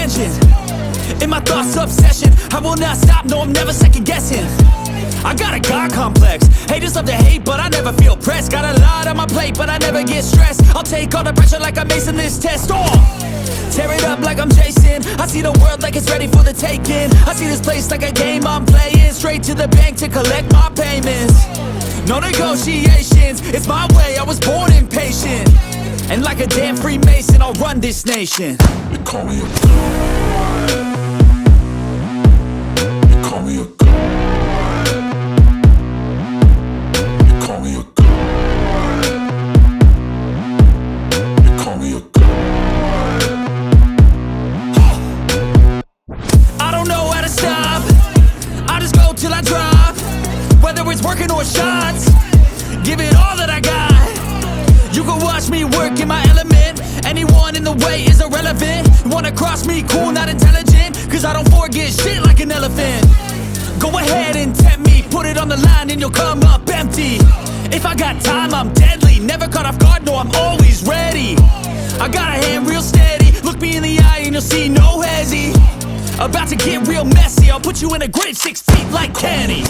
attention. In my thoughts, obsession. I will not stop, no, I'm never second guessing. I got a God complex. Haters love to hate, but I never feel pressed. Got a lot on my plate, but I never get stressed. I'll take all the pressure like I'm acing this test. Tear it up like I'm Jason. I see the world like it's ready for the taking. I see this place like a game I'm playing. Straight to the bank to collect my payments. No negotiations, it's my way, I was born impatient. And like a damn Freemason, I'll run this nation. They call me a god. They call me a god. They call me a god. They call me a god. I don't know how to stop. I just go till I drop. Whether it's working or shots, give it all that I got. You can watch me work in my element. Anyone in the way is irrelevant. You wanna cross me, cool, not intelligent. Cause I don't forget shit like an elephant. Go ahead and tempt me, put it on the line and you'll come up empty. If I got time, I'm deadly. Never caught off guard, no, I'm always ready. I got a hand real steady. Look me in the eye and you'll see no hezzy. About to get real messy. I'll put you in a grave 6 feet like Kenny.